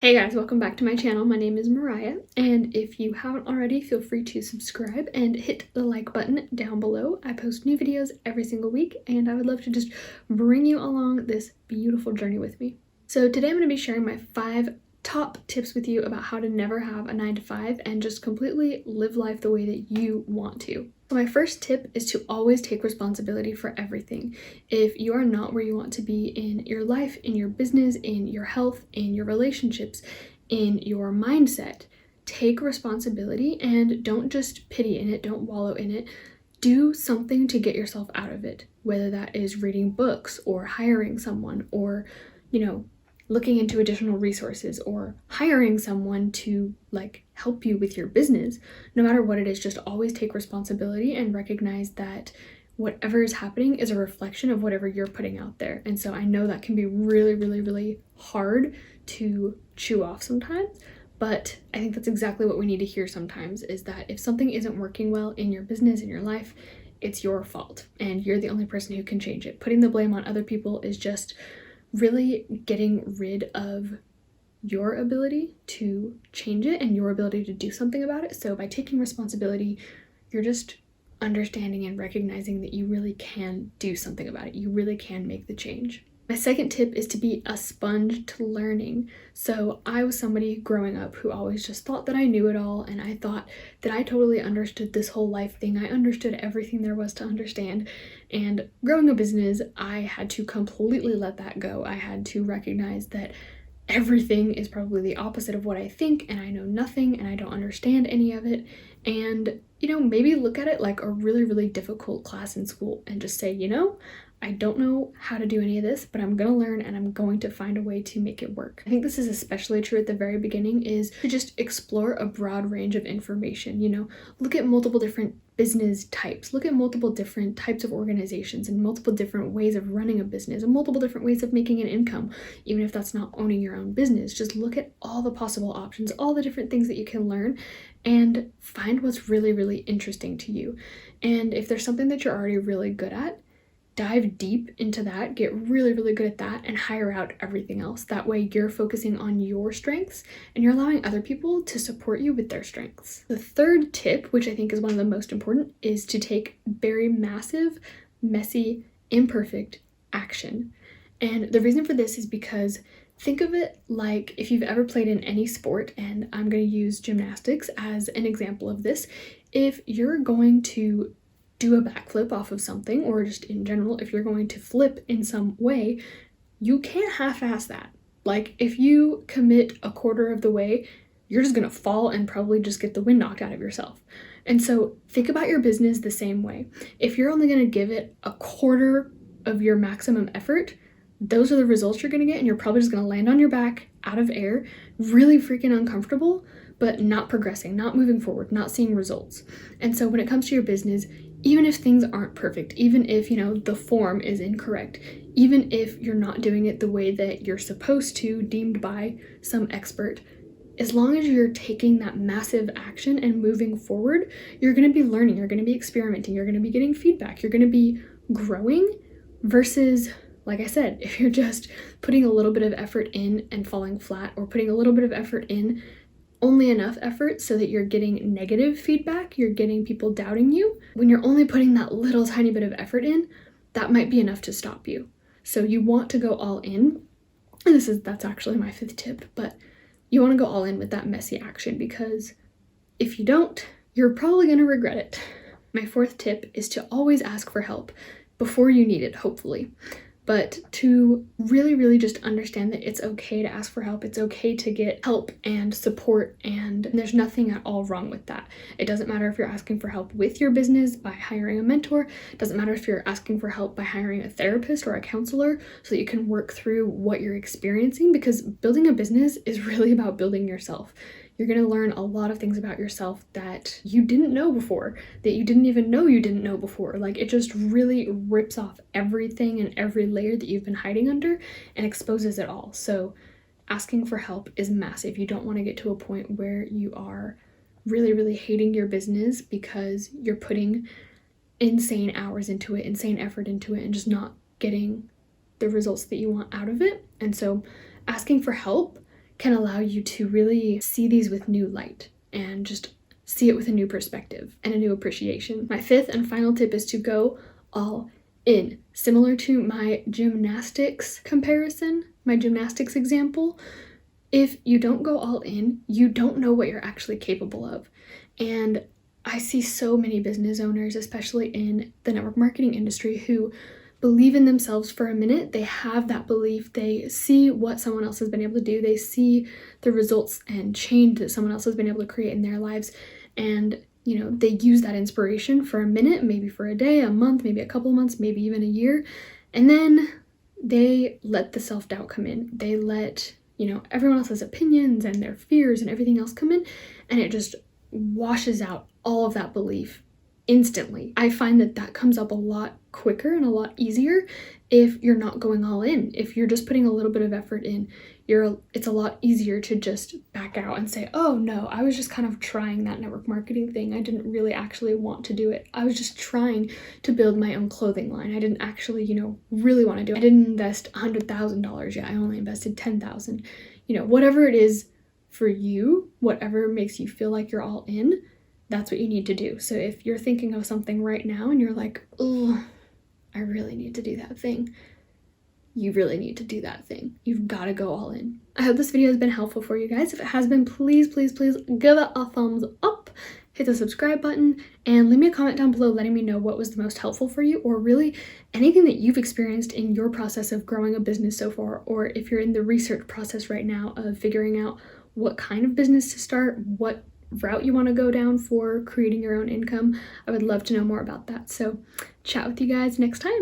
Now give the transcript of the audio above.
Hey guys, welcome back to my channel. My name is Mariah, and if you haven't already, feel free to subscribe and hit the like button down below. I post new videos every single week, and I would love to just bring you along this beautiful journey with me. So today I'm going to be sharing my 5 top tips with you about how to never have a 9-to-5 and just completely live life the way that you want to. So my first tip is to always take responsibility for everything. If you are not where you want to be in your life, in your business, in your health, in your relationships, in your mindset, take responsibility and don't just pity in it, don't wallow in it. Do something to get yourself out of it, whether that is reading books or hiring someone or, looking into additional resources or hiring someone to help you with your business. No matter what it is, just always take responsibility and recognize that whatever is happening is a reflection of whatever you're putting out there. And so I know that can be really, really, really hard to chew off sometimes, but I think that's exactly what we need to hear sometimes, is that if something isn't working well in your business, in your life, it's your fault and you're the only person who can change it. Putting the blame on other people is just really getting rid of your ability to change it and your ability to do something about it. So by taking responsibility, you're just understanding and recognizing that you really can do something about it. You really can make the change. My second tip is to be a sponge to learning. So I was somebody growing up who always just thought that I knew it all, and I thought that I totally understood this whole life thing. I understood everything there was to understand. And growing a business, I had to completely let that go. I had to recognize that everything is probably the opposite of what I think, and I know nothing and I don't understand any of it. And, maybe look at it like a really, really difficult class in school and just say, I don't know how to do any of this, but I'm going to learn and I'm going to find a way to make it work. I think this is especially true at the very beginning, is to just explore a broad range of information. Look at multiple different business types, look at multiple different types of organizations and multiple different ways of running a business and multiple different ways of making an income, even if that's not owning your own business. Just look at all the possible options, all the different things that you can learn, and find what's really, really interesting to you. And if there's something that you're already really good at, dive deep into that, get really, really good at that, and hire out everything else. That way you're focusing on your strengths and you're allowing other people to support you with their strengths. The third tip, which I think is one of the most important, is to take very massive, messy, imperfect action. And the reason for this is because think of it like if you've ever played in any sport, and I'm going to use gymnastics as an example of this. If you're going to do a backflip off of something, or just in general, if you're going to flip in some way, you can't half-ass that. Like, if you commit a quarter of the way, you're just gonna fall and probably just get the wind knocked out of yourself. And so think about your business the same way. If you're only gonna give it a quarter of your maximum effort, those are the results you're gonna get, and you're probably just gonna land on your back, out of air, really freaking uncomfortable, but not progressing, not moving forward, not seeing results. And so when it comes to your business, even if things aren't perfect, even if, the form is incorrect, even if you're not doing it the way that you're supposed to, deemed by some expert, as long as you're taking that massive action and moving forward, you're going to be learning, you're going to be experimenting, you're going to be getting feedback, you're going to be growing, versus, like I said, if you're just putting a little bit of effort in and falling flat, or putting a little bit of effort in, only enough effort so that you're getting negative feedback, you're getting people doubting you. When you're only putting that little tiny bit of effort in, that might be enough to stop you. So you want to go all in. And that's actually my 5th tip, but you want to go all in with that messy action, because if you don't, you're probably going to regret it. My 4th tip is to always ask for help before you need it, hopefully. But to really, really just understand that it's okay to ask for help. It's okay to get help and support, and there's nothing at all wrong with that. It doesn't matter if you're asking for help with your business by hiring a mentor. It doesn't matter if you're asking for help by hiring a therapist or a counselor so that you can work through what you're experiencing, because building a business is really about building yourself. You're going to learn a lot of things about yourself that you didn't know before, that you didn't even know you didn't know before. It just really rips off everything and every layer that you've been hiding under and exposes it all. So asking for help is massive. You don't want to get to a point where you are really, really hating your business because you're putting insane hours into it, insane effort into it, and just not getting the results that you want out of it. And so asking for help can allow you to really see these with new light and just see it with a new perspective and a new appreciation. My fifth and final tip is to go all in. Similar to my gymnastics comparison, my gymnastics example, if you don't go all in, you don't know what you're actually capable of. And I see so many business owners, especially in the network marketing industry, who believe in themselves for a minute. They have that belief. They see what someone else has been able to do. They see the results and change that someone else has been able to create in their lives. And, you know, they use that inspiration for a minute, maybe for a day, a month, maybe a couple of months, maybe even a year. And then they let the self-doubt come in. They let, you know, everyone else's opinions and their fears and everything else come in, and it just washes out all of that belief instantly. I find that that comes up a lot quicker and a lot easier if you're not going all in. If you're just putting a little bit of effort in, it's a lot easier to just back out and say, oh no, I was just kind of trying that network marketing thing. I didn't really actually want to do it. I was just trying to build my own clothing line. I didn't actually, you know, really want to do it. I didn't invest $100,000 yet. I only invested $10,000. You know, whatever it is for you, whatever makes you feel like you're all in, that's what you need to do. So if you're thinking of something right now and you're like, oh, I really need to do that thing, you really need to do that thing. You've got to go all in. I hope this video has been helpful for you guys. If it has been, please, please, please give it a thumbs up, hit the subscribe button, and leave me a comment down below letting me know what was the most helpful for you, or really anything that you've experienced in your process of growing a business so far, or if you're in the research process right now of figuring out what kind of business to start, what route you want to go down for creating your own income. I would love to know more about that. So chat with you guys next time.